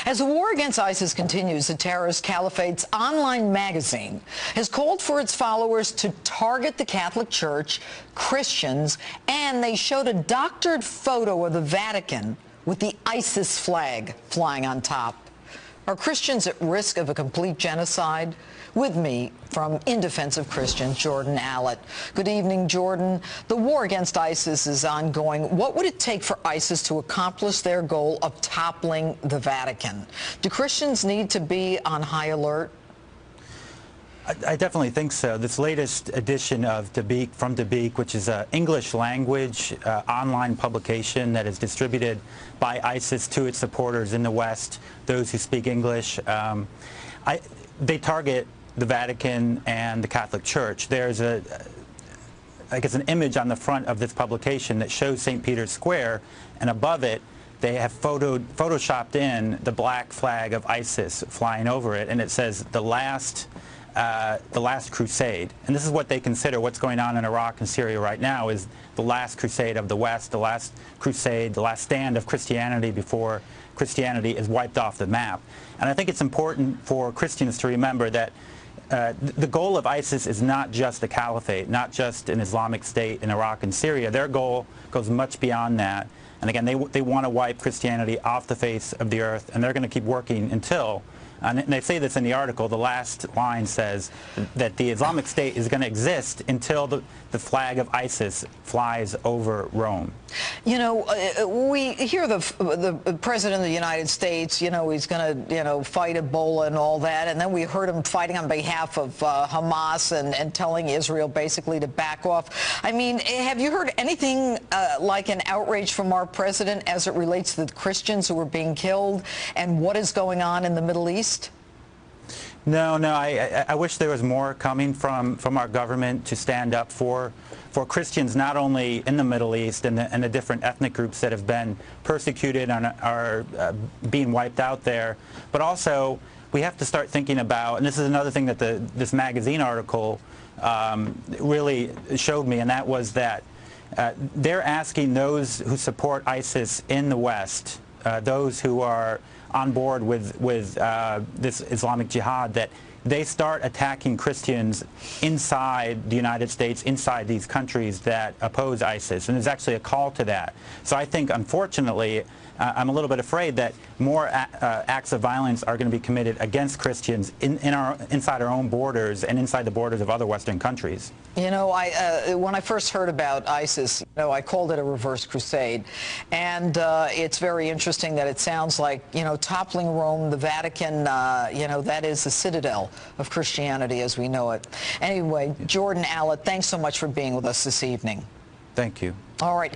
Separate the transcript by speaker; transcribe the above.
Speaker 1: As the war against ISIS continues, the terrorist caliphate's online magazine has called for its followers to target the Catholic Church, Christians, and they showed a doctored photo of the Vatican with the ISIS flag flying on top. Are Christians at risk of a complete genocide? With me from In Defense of Christians, Jordan Allott. Good evening, Jordan. The war against ISIS is ongoing. What would it take for ISIS to accomplish their goal of toppling the Vatican? Do Christians need to be on high alert?
Speaker 2: I definitely think so. This latest edition of From Dabiq, which is an English language online publication that is distributed by ISIS to its supporters in the West, those who speak English, they target the Vatican and the Catholic Church. There's an image on the front of this publication that shows St. Peter's Square, and above it they have photoshopped in the black flag of ISIS flying over it, and it says the last crusade. And this is what they consider what's going on in Iraq and Syria right now is the last crusade of the West, the last crusade, the last stand of Christianity before Christianity is wiped off the map. And I think it's important for Christians to remember that the goal of ISIS is not just the caliphate, not just an Islamic State in Iraq and Syria. Their goal goes much beyond that. And again, they want to wipe Christianity off the face of the earth, and they're going to keep working until, and they say this in the article, the last line says that the Islamic State is going to exist until the flag of ISIS flies over Rome.
Speaker 1: You know, we hear the President of the United States, you know, he's going to, you know, fight Ebola and all that, and then we heard him fighting on behalf of Hamas and telling Israel basically to back off. I mean, have you heard anything like an outrage from our president as it relates to the Christians who are being killed and what is going on in the Middle East?
Speaker 2: No, I wish there was more coming from our government to stand up for Christians, not only in the Middle East and the different ethnic groups that have been persecuted and are being wiped out there, but also we have to start thinking about, and this is another thing that this magazine article really showed me, and that was that they're asking those who support ISIS in the West, those who are on board with this Islamic Jihad, that they start attacking Christians inside the United States, inside these countries that oppose ISIS. And there's actually a call to that. So I think, unfortunately, I'm a little bit afraid that more acts of violence are going to be committed against Christians inside our own borders and inside the borders of other Western countries.
Speaker 1: You know, when I first heard about ISIS, you know, I called it a reverse crusade. And it's very interesting that it sounds like, you know, toppling Rome, the Vatican, you know, that is the citadel of Christianity as we know it. Anyway, Jordan Allott, thanks so much for being with us this evening.
Speaker 2: Thank you.
Speaker 1: All right.